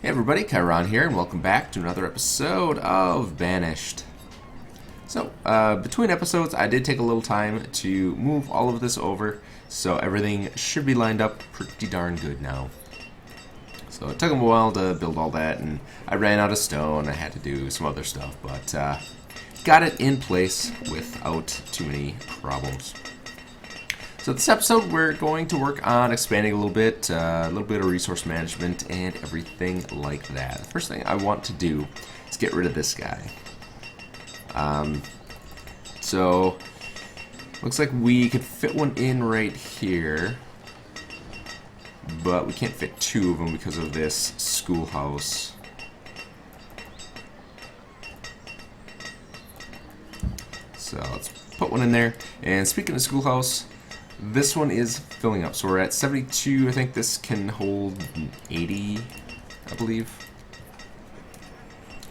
Hey everybody, Chiron here, and welcome back to another episode of Banished. So, between episodes, I did take a little time to move all of this over, so everything should be lined up pretty darn good now. So it took a while to build all that, and I ran out of stone, I had to do some other stuff, but got it in place without too many problems. So this episode, we're going to work on expanding a little bit of resource management and everything like that. The first thing I want to do is get rid of this guy. So looks like we could fit one in right here, but we can't fit two of them because of this schoolhouse. So let's put one in there. And speaking of schoolhouse, this one is filling up, so we're at 72. I think this can hold 80, I believe.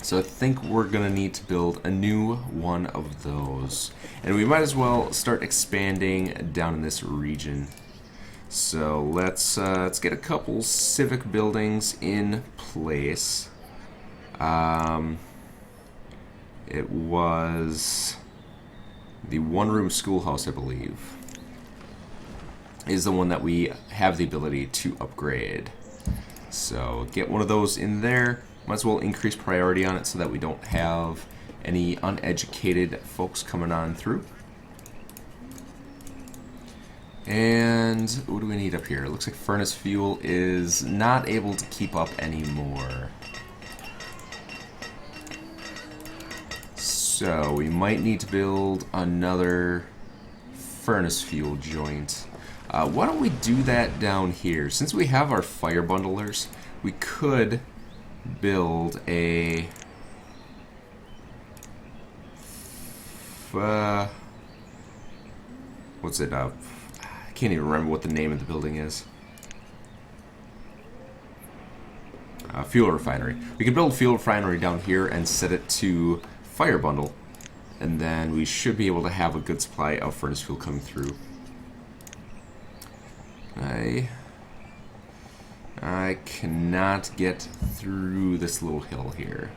So I think we're gonna need to build a new one of those, and we might as well start expanding down in this region. So let's get a couple civic buildings in place. It was the one-room schoolhouse, I believe, is the one that we have the ability to upgrade. So get one of those in there. Might as well increase priority on it so that we don't have any uneducated folks coming on through. And what do we need up here? It looks like furnace fuel is not able to keep up anymore. So we might need to build another furnace fuel joint. Why don't we do that down here? Since we have our fire bundlers, we could build a what's it I can't even remember what the name of the building is. Fuel refinery. We could build a fuel refinery down here and set it to fire bundle, and then we should be able to have a good supply of furnace fuel coming through. I cannot get through this little hill here.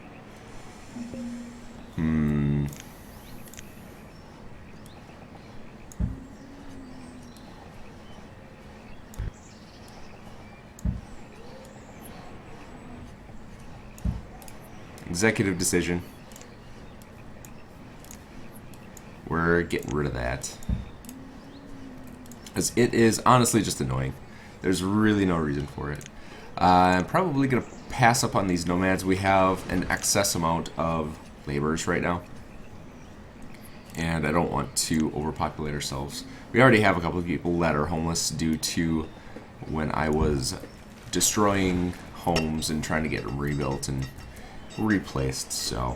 Executive decision. We're getting rid of that, as it is honestly just annoying. There's really no reason for it. I'm probably going to pass up on these nomads. We have an excess amount of laborers right now, and I don't want to overpopulate ourselves. We already have a couple of people that are homeless due to when I was destroying homes and trying to get them rebuilt and replaced, so...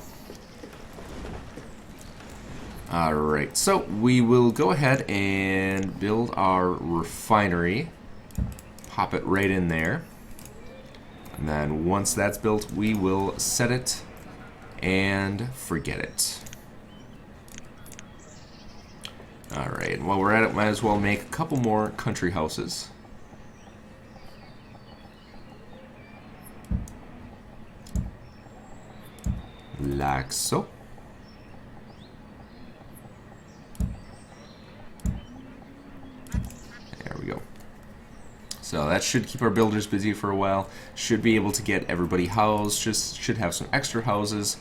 Alright, so we will go ahead and build our refinery. Pop it right in there. And then once that's built, we will set it and forget it. Alright, and while we're at it, might as well make a couple more country houses. Like so. There we go. So that should keep our builders busy for a while. Should be able to get everybody housed. Just should have some extra houses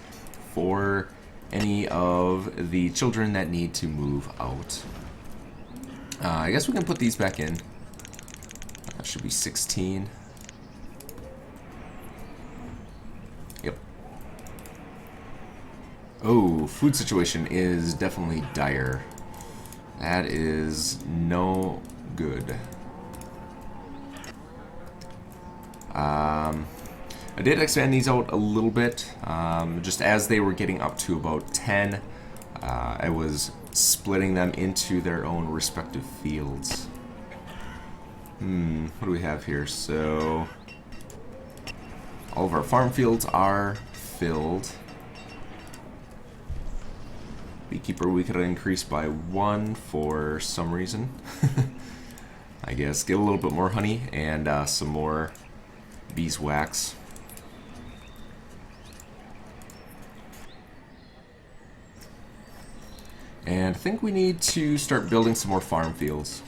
for any of the children that need to move out. I guess we can put these back in. That should be 16. Yep. Oh, food situation is definitely dire. That is no good. I did expand these out a little bit, just as they were getting up to about 10. I was splitting them into their own respective fields. What do we have here? So, all of our farm fields are filled. Beekeeper we could increase by 1 for some reason. I guess get a little bit more honey and some more beeswax. And I think we need to start building some more farm fields.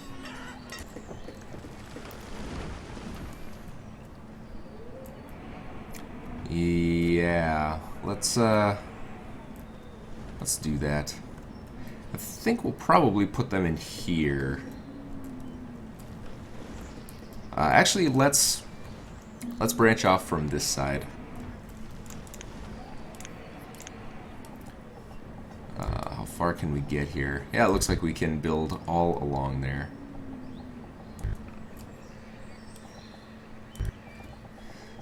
Yeah, let's do that. I think we'll probably put them in here. Actually, let's branch off from this side. How far can we get here? Yeah, it looks like we can build all along there.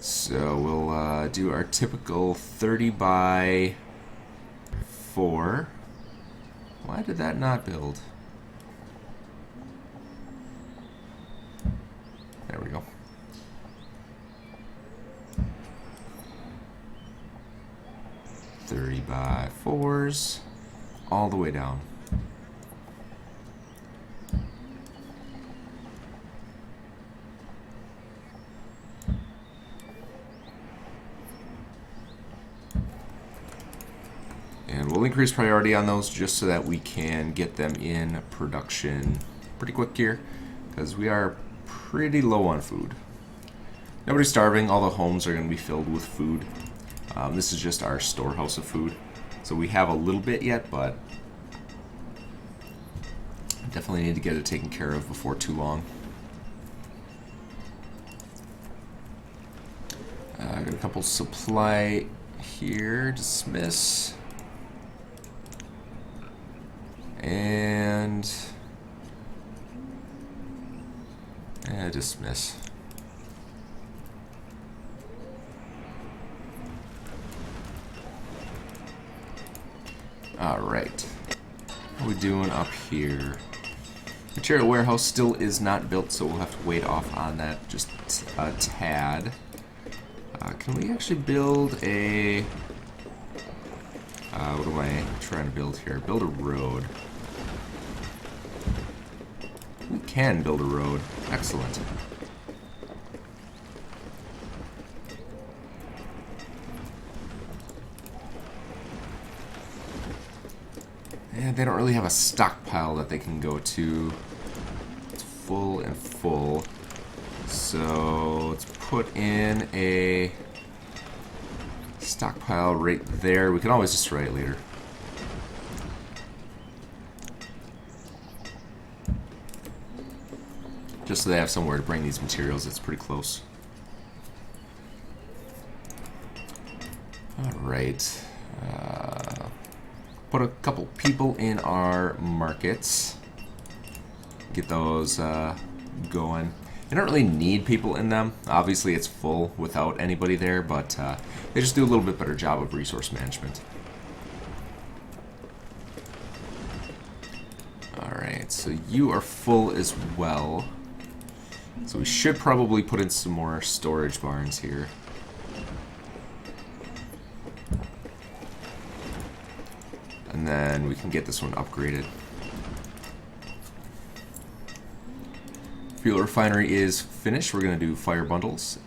So we'll do our typical 30 by 4. Why did that not build? There we go. .30 by 4s all the way down. And we'll increase priority on those just so that we can get them in production pretty quick here, because we are pretty low on food. Nobody's starving. All the homes are going to be filled with food. This is just our storehouse of food. So we have a little bit yet, but definitely need to get it taken care of before too long. I got a couple supply here. Dismiss. And dismiss. Alright. What are we doing up here? Material warehouse still is not built, so we'll have to wait off on that just a tad. Can we actually build a... what am I trying to build here? Build a road. We can build a road. Excellent. And they don't really have a stockpile that they can go to. It's full and full. So let's put in a stockpile right there. We can always destroy it later. Just so they have somewhere to bring these materials. It's pretty close. Alright. Put a couple people in our markets. Get those going. They don't really need people in them. Obviously it's full without anybody there, but they just do a little bit better job of resource management. Alright, so you are full as well. So we should probably put in some more storage barns here. And then we can get this one upgraded. Fuel refinery is finished. We're going to do fire bundles.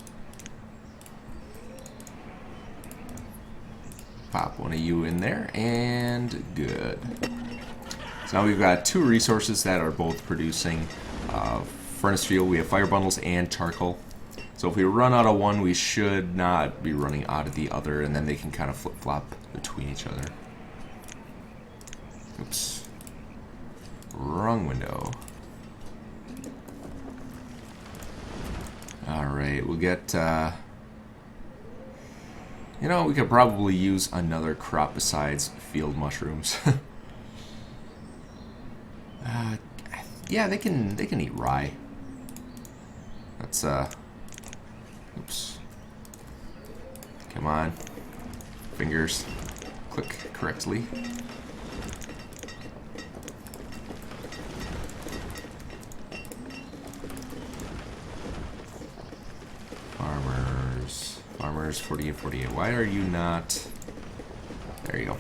Pop one of you in there, and good. So now we've got 2 resources that are both producing furnace fuel. We have fire bundles and charcoal. So if we run out of one, we should not be running out of the other, and then they can kind of flip-flop between each other. Oops. Wrong window. Alright, we'll get, you know, we could probably use another crop besides field mushrooms. Yeah, they can eat rye. That's, oops. Come on. Fingers. Click correctly. Farmers, 48, 48. Why are you not... There you go.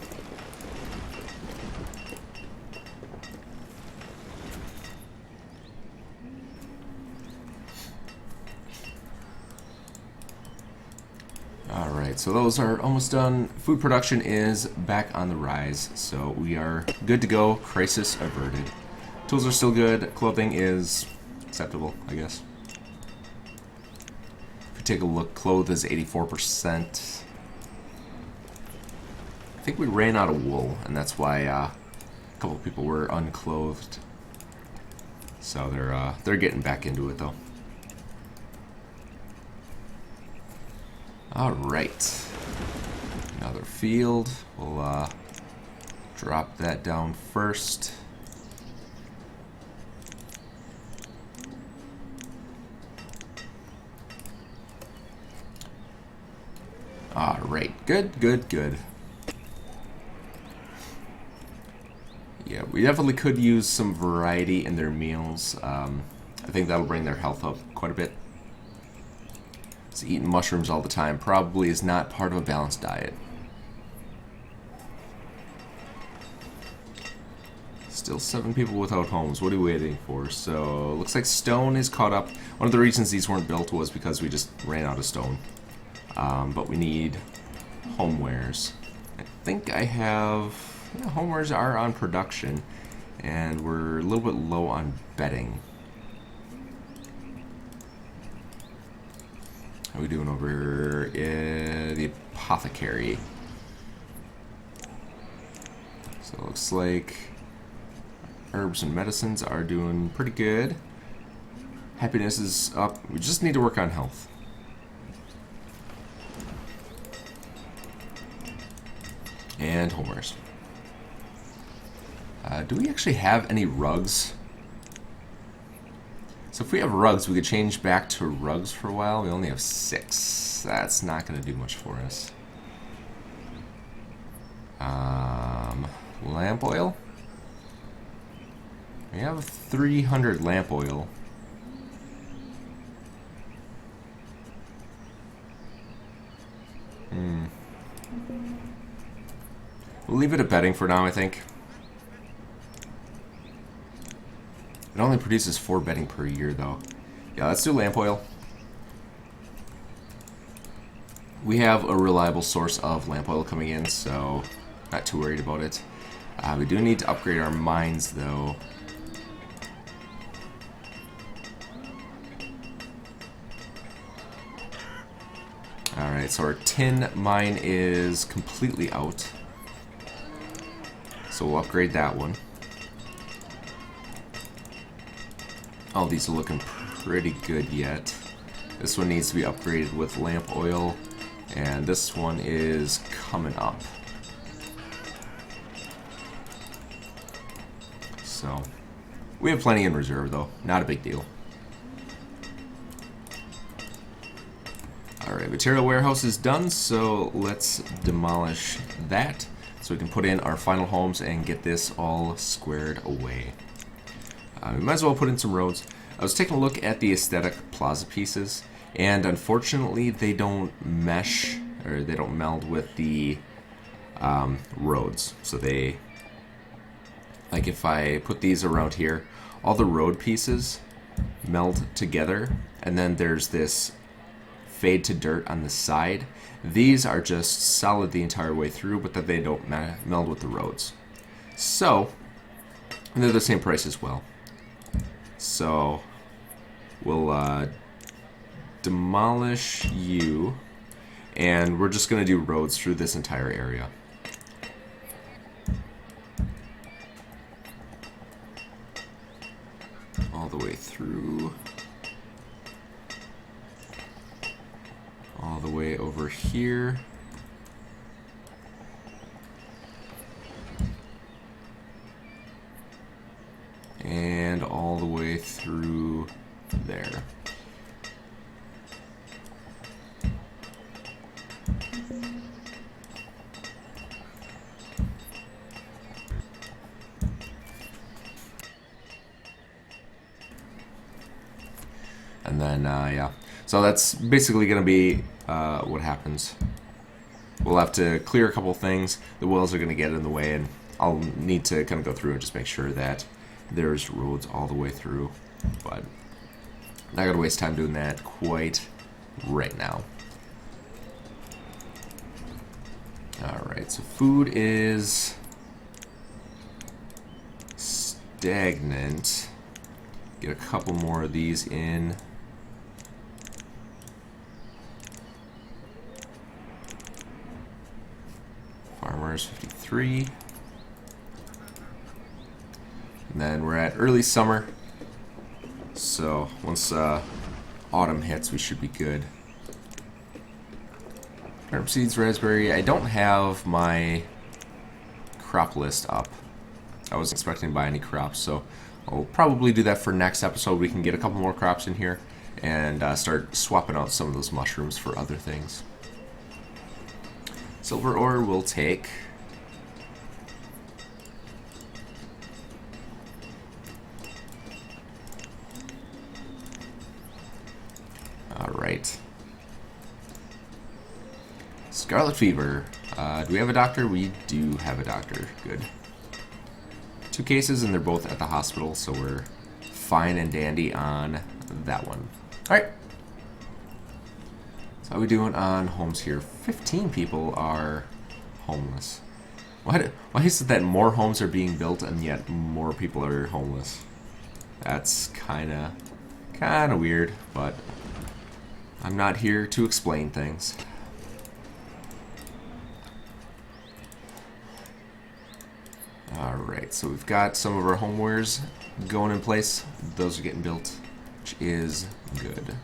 Alright, so those are almost done. Food production is back on the rise, so we are good to go. Crisis averted. Tools are still good. Clothing is acceptable, I guess. If we take a look, clothes is 84%. I think we ran out of wool, and that's why a couple people were unclothed. So they're getting back into it though. Alright. Another field. We'll drop that down first. Alright. Good, good, good. Yeah, we definitely could use some variety in their meals. I think that'll bring their health up quite a bit. So eating mushrooms all the time probably is not part of a balanced diet. Still 7 people without homes. What are we waiting for? So, looks like stone is caught up. One of the reasons these weren't built was because we just ran out of stone. But we need homewares. I think I have... Yeah, homewares are on production. And we're a little bit low on bedding. How are we doing over the apothecary? So it looks like herbs and medicines are doing pretty good. Happiness is up. We just need to work on health. And homewares. Do we actually have any rugs? So if we have rugs, we could change back to rugs for a while. We only have 6. That's not going to do much for us. Lamp oil? We have 300 lamp oil. We'll leave it at bedding for now, I think. It only produces 4 bedding per year, though. Yeah, let's do lamp oil. We have a reliable source of lamp oil coming in, so not too worried about it. We do need to upgrade our mines, though. Alright, so our tin mine is completely out. So we'll upgrade that one. All these are looking pretty good yet. This one needs to be upgraded with lamp oil, and this one is coming up. So, we have plenty in reserve though, not a big deal. Alright, material warehouse is done, so let's demolish that so we can put in our final homes and get this all squared away. We might as well put in some roads. I was taking a look at the aesthetic plaza pieces, and unfortunately they don't mesh, or they don't meld with the roads. So they, like if I put these around here, all the road pieces meld together, and then there's this fade to dirt on the side. These are just solid the entire way through, but that they don't meld with the roads. So, and they're the same price as well. So, we'll demolish you, and we're just going to do roads through this entire area. All the way through. All the way over here. And all the way through there. And then, yeah. So that's basically going to be what happens. We'll have to clear a couple things. The wells are going to get in the way, and I'll need to kind of go through and just make sure that there's roads all the way through. But I'm not going to waste time doing that quite right now. Alright, so food is stagnant. Get a couple more of these in. Farmers 53. And then we're at early summer. So once autumn hits, we should be good. Turnip seeds, raspberry. I don't have my crop list up. I wasn't expecting to buy any crops, so I'll probably do that for next episode. We can get a couple more crops in here and start swapping out some of those mushrooms for other things. Silver ore we'll take. Alright. Scarlet fever. Do we have a doctor? We do have a doctor. Good. 2 cases, and they're both at the hospital, so we're fine and dandy on that one. Alright. So how are we doing on homes here? 15 people are homeless. Why is it that more homes are being built and yet more people are homeless? That's kinda weird, but I'm not here to explain things. Alright, so we've got some of our homewares going in place. Those are getting built, which is good.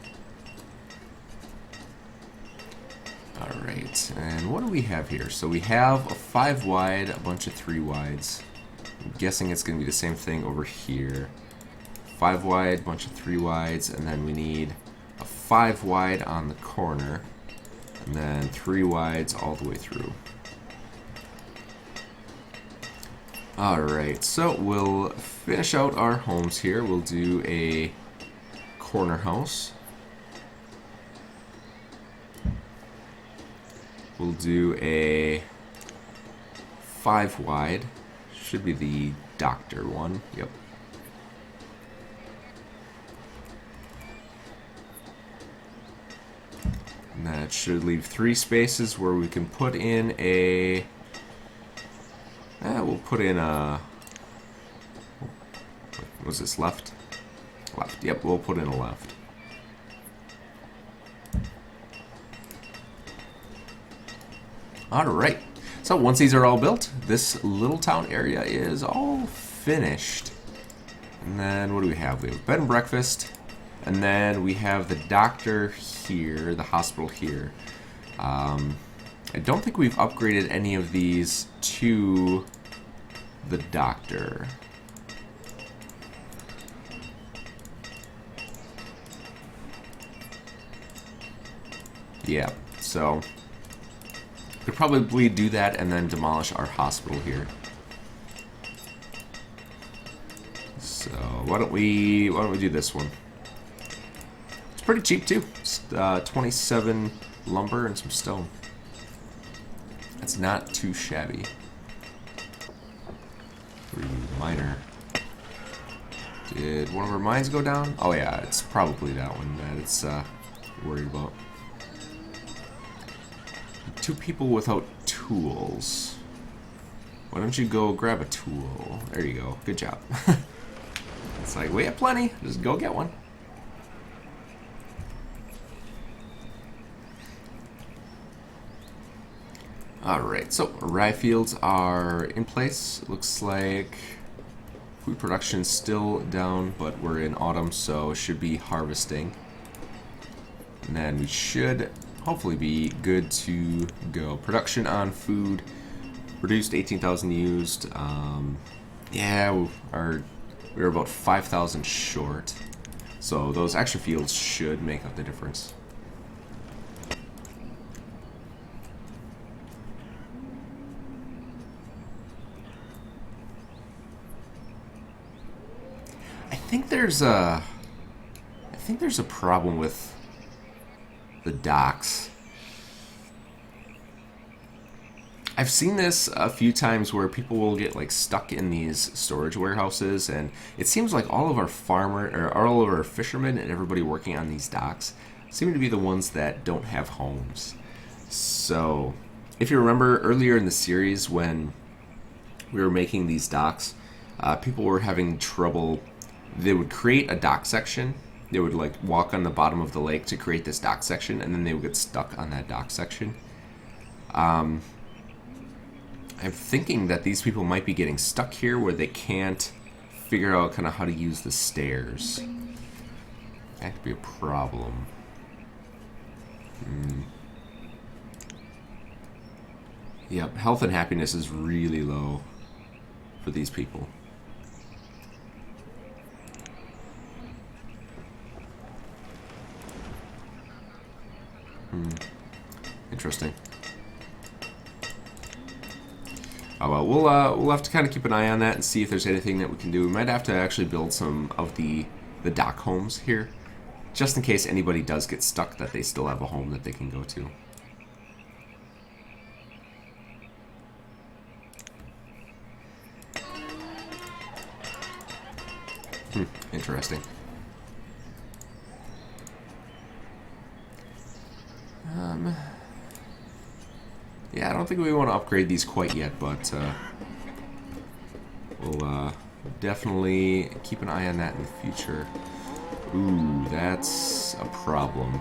Alright, and what do we have here? So we have a 5 wide, a bunch of 3 wides. I'm guessing it's going to be the same thing over here. 5 wide, bunch of 3 wides, and then we need a 5 wide on the corner, and then 3 wides all the way through. Alright, so we'll finish out our homes here. We'll do a corner house. We'll do a 5 wide. Should be the doctor one. Yep. And that should leave 3 spaces where we can put in a... we'll put in a... Was this left? Left. Yep, we'll put in a left. Alright. So once these are all built, this little town area is all finished. And then what do we have? We have bed and breakfast. And then we have the doctor here, the hospital here. I don't think we've upgraded any of these to the doctor. Yeah, so could probably do that and then demolish our hospital here. So why don't we do this one? It's pretty cheap too. It's 27 lumber and some stone. That's not too shabby. 3 miner. Did one of our mines go down? Oh yeah, it's probably that one that it's worried about. 2 people without tools. Why don't you go grab a tool? There you go. Good job. It's like, we have plenty. Just go get one. Alright, so rye fields are in place. Looks like food production's still down, but we're in autumn, so should be harvesting. And then we should hopefully be good to go. Production on food reduced 18,000 used. Yeah, we're about 5,000 short. So those extra fields should make up the difference. I think there's a problem with the docks. I've seen this a few times where people will get like stuck in these storage warehouses, and it seems like all of our all of our fishermen and everybody working on these docks seem to be the ones that don't have homes. So If you remember earlier in the series when we were making these docks, people were having trouble. They would create a dock section. They would like walk on the bottom of the lake to create this dock section, and then they would get stuck on that dock section. I'm thinking that these people might be getting stuck here where they can't figure out kind of how to use the stairs. That could be a problem. Yep, health and happiness is really low for these people. Interesting. Oh well, we'll have to kind of keep an eye on that and see if there's anything that we can do. We might have to actually build some of the dock homes here, just in case anybody does get stuck, that they still have a home that they can go to. Interesting. Yeah, I don't think we want to upgrade these quite yet, but we'll definitely keep an eye on that in the future. Ooh, that's a problem.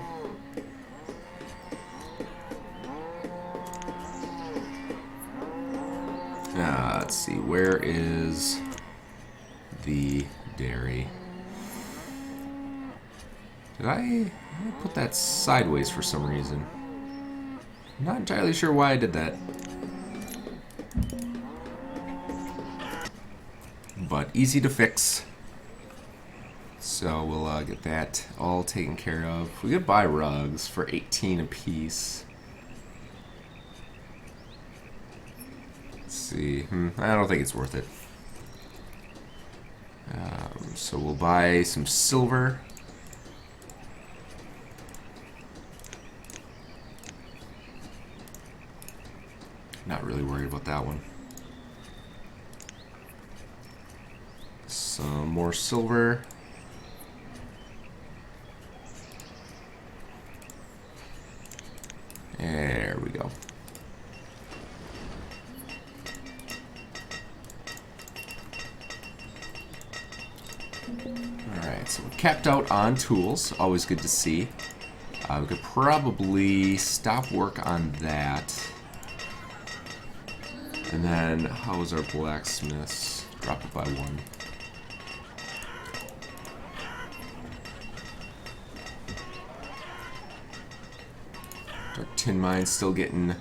Let's see, where is the dairy? Did I put that sideways for some reason? I'm not entirely sure why I did that. But easy to fix. So we'll get that all taken care of. We could buy rugs for 18 apiece. Let's see. I don't think it's worth it. So we'll buy some silver. Not really worried about that one. Some more silver. There we go. Alright, so we're capped out on tools. Always good to see. We could probably stop work on that. And then, how is our blacksmiths? Drop it by 1. Our tin mine's still getting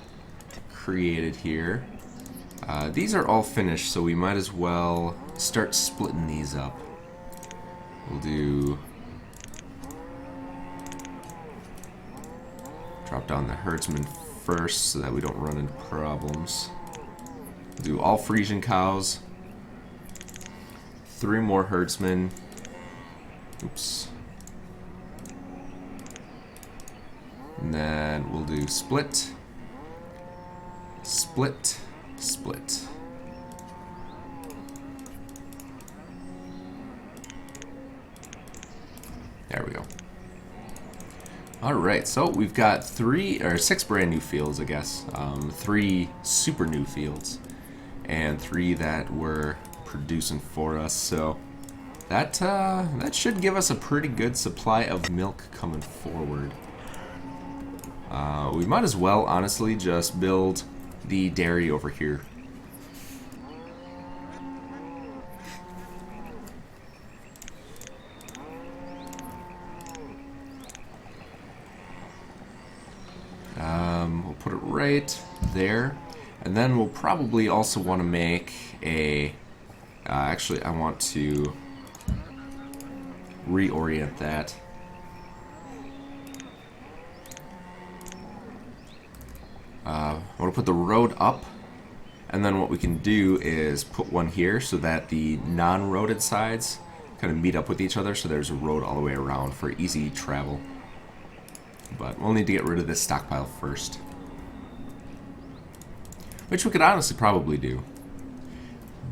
created here. These are all finished, so we might as well start splitting these up. We'll do... drop down the herdsman first so that we don't run into problems. Do all Frisian cows. 3 more herdsmen. Oops. And then we'll do split, split, split. There we go. Alright, so we've got 6 brand new fields, I guess. 3 super new fields. And 3 that were producing for us, so that should give us a pretty good supply of milk coming forward. We might as well, honestly, just build the dairy over here. We'll put it right there. And then we'll probably also want to make a... actually, I want to reorient that. I want to put the road up, and then what we can do is put one here so that the non-roaded sides kind of meet up with each other, so there's a road all the way around for easy travel. But we'll need to get rid of this stockpile first. Which we could honestly probably do.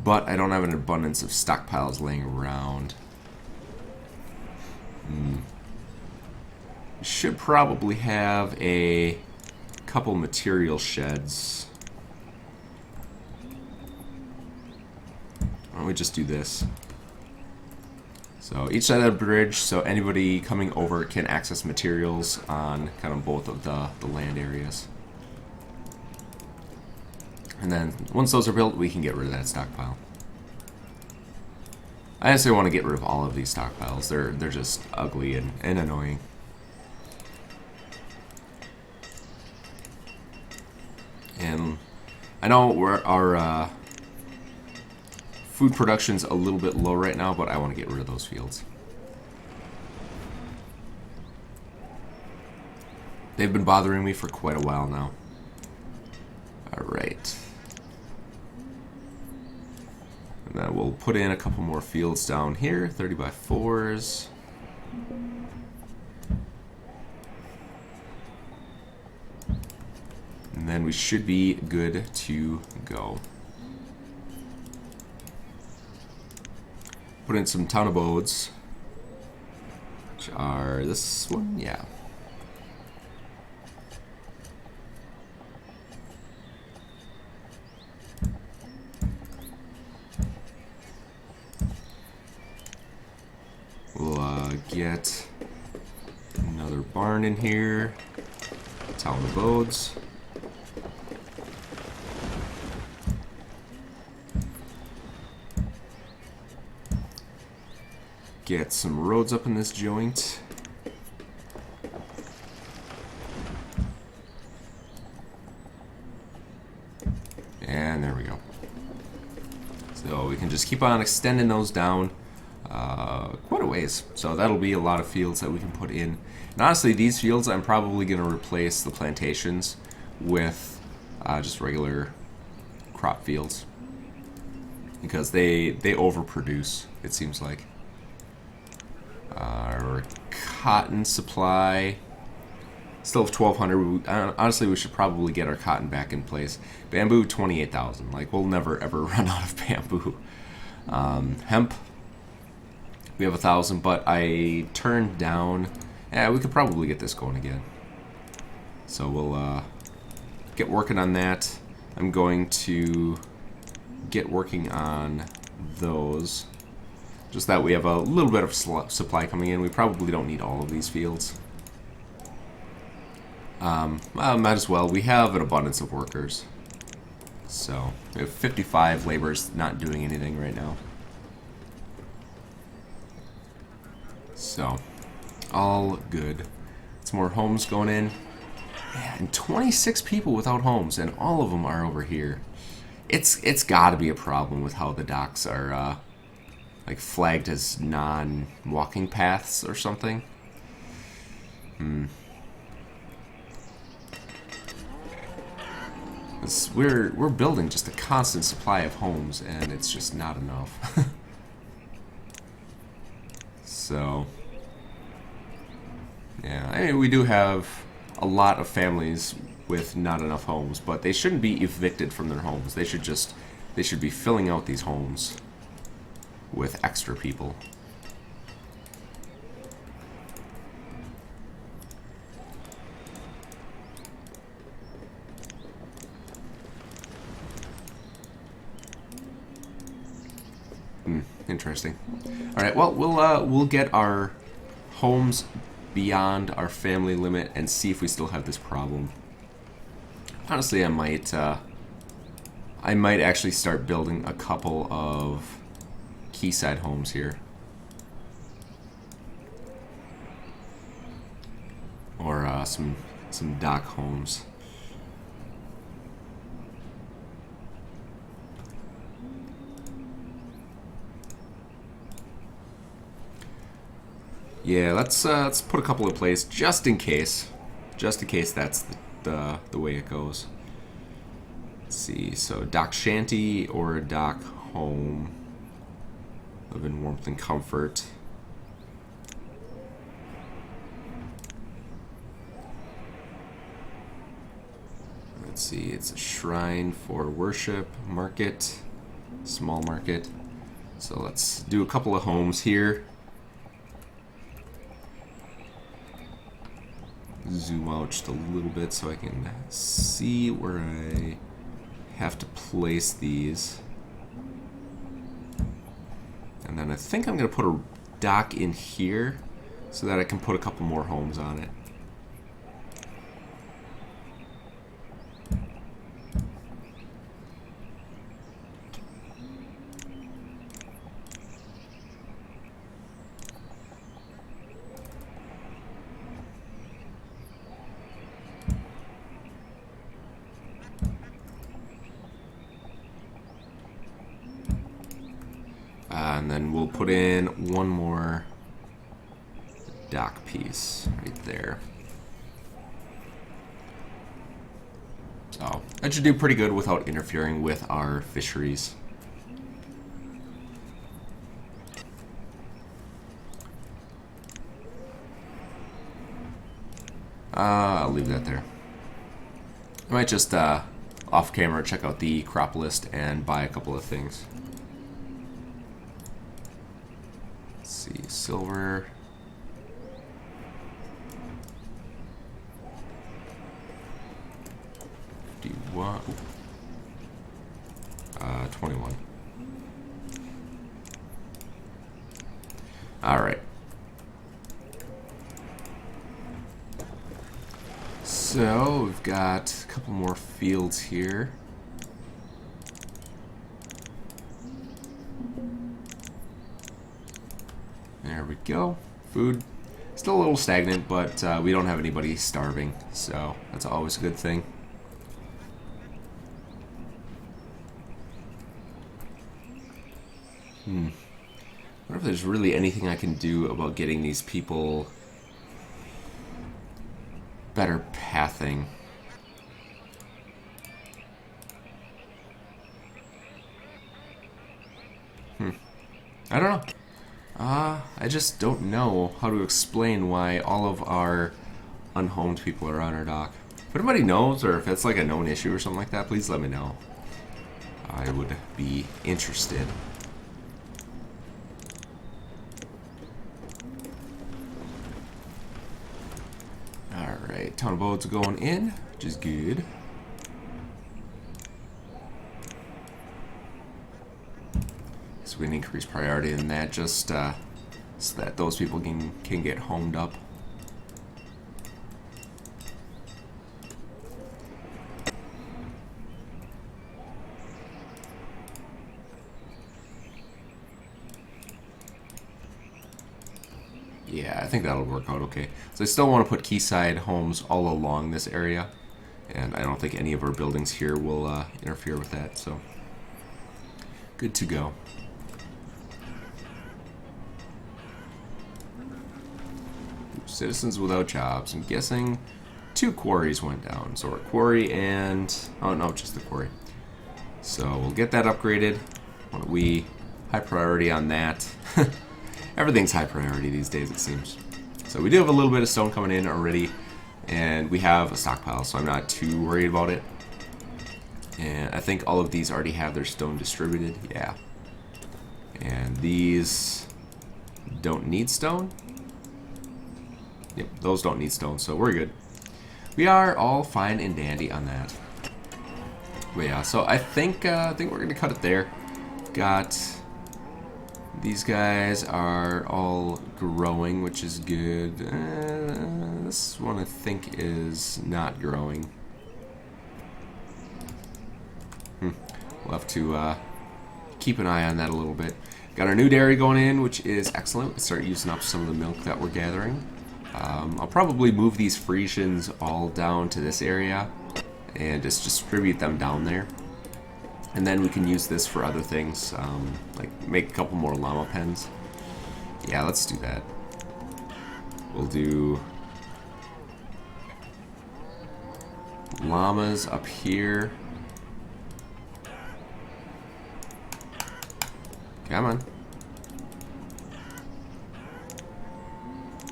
But I don't have an abundance of stockpiles laying around. Should probably have a couple material sheds. Why don't we just do this? So each side of the bridge, so anybody coming over can access materials on kind of both of the land areas. And then once those are built, we can get rid of that stockpile. I honestly want to get rid of all of these stockpiles. They're just ugly and annoying. And I know our food production's a little bit low right now, but I want to get rid of those fields. They've been bothering me for quite a while now. Alright. And then we'll put in a couple more fields down here, 30 by 4s. And then we should be good to go. Put in some town abodes, which are this one, yeah. We'll get another barn in here, town abodes. Get some roads up in this joint. And there we go. So we can just keep on extending those down quite a ways. So that'll be a lot of fields that we can put in. And honestly, these fields, I'm probably going to replace the plantations with just regular crop fields. Because they overproduce, it seems like. Our cotton supply, still have 1,200. Honestly, we should probably get our cotton back in place. Bamboo, 28,000. Like, we'll never ever run out of bamboo. Hemp, we have 1,000, but I turned down. Yeah, we could probably get this going again. So we'll get working on that. I'm going to get working on those. Just that we have a little bit of supply coming in. We probably don't need all of these fields. Might as well. We have an abundance of workers. So, we have 55 laborers not doing anything right now. So, all good. Some more homes going in. Yeah, and 26 people without homes, and all of them are over here. It's got to be a problem with how the docks are like flagged as non-walking paths or something. We're building just a constant supply of homes, and it's just not enough. So, yeah, I mean, we do have a lot of families with not enough homes, but they shouldn't be evicted from their homes. They should be filling out these homes with extra people. Interesting. All right, well, we'll get our homes beyond our family limit and see if we still have this problem. Honestly, I might actually start building a couple of quayside homes here, or some dock homes. Yeah, let's put a couple in place just in case that's the way it goes. Let's see, so dock shanty or dock home. Live in warmth and comfort. Let's see, it's a shrine for worship, market, small market. So let's do a couple of homes here. zoom out just a little bit so I can see where I have to place these. And then I think I'm going to put a dock in here so that I can put a couple more homes on it. And then we'll put in one more dock piece right there. So that should do pretty good without interfering with our fisheries. I'll leave that there. I might just off camera check out the crop list and buy a couple of things. Let's see, silver. Do you want 21. All right. So we've got a couple more fields here. There we go. Food. Still a little stagnant, but we don't have anybody starving, so that's always a good thing. I wonder if there's really anything I can do about getting these people better pathing. I don't know. I just don't know how to explain why all of our unhomed people are on our dock. If anybody knows, or if it's like a known issue or something like that, please let me know. I would be interested. Alright, ton of boats going in, which is good. So we can increase priority in that just so that those people can get homed up. Yeah, I think that'll work out okay. So I still want to put quayside homes all along this area, and I don't think any of our buildings here will interfere with that, so good to go. Citizens without jobs. I'm guessing 2 quarries went down. So our quarry and... oh no, just the quarry. So we'll get that upgraded. High priority on that. Everything's high priority these days, it seems. So we do have a little bit of stone coming in already, and we have a stockpile, so I'm not too worried about it. And I think all of these already have their stone distributed. Yeah. And these don't need stone. Yep, those don't need stone, so we're good. We are all fine and dandy on that. But yeah, so I think we're gonna cut it there. Got these guys are all growing, which is good. This one I think is not growing. We'll have to keep an eye on that a little bit. Got our new dairy going in, which is excellent. We start using up some of the milk that we're gathering. I'll probably move these Frisians all down to this area and just distribute them down there. And then we can use this for other things, like make a couple more llama pens. Yeah, let's do that. We'll do llamas up here. Come on.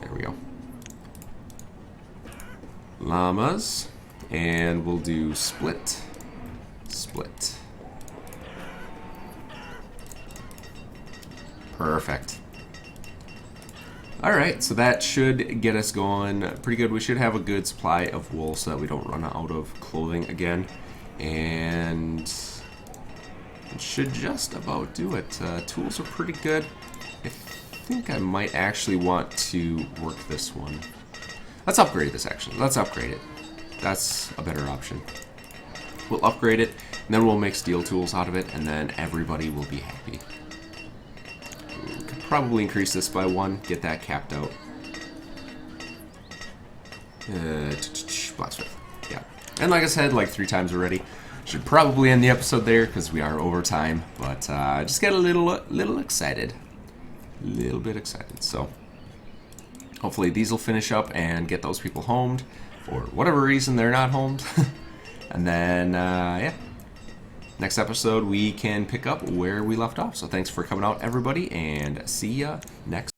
There we go. Llamas, and we'll do split. Perfect. Alright, so that should get us going pretty good. We should have a good supply of wool so that we don't run out of clothing again. And it should just about do it. Tools are pretty good. I think I might actually want to work this one. Let's upgrade this, actually. Let's upgrade it. That's a better option. We'll upgrade it, and then we'll make steel tools out of it, and then everybody will be happy. We could probably increase this by 1, get that capped out. Blacksmith. Yeah. And like I said, like 3 times already. Should probably end the episode there, because we are over time, but just get a little excited. A little bit excited, so hopefully these will finish up and get those people homed for whatever reason they're not homed. And then yeah, next episode we can pick up where we left off. So thanks for coming out, everybody, and see ya next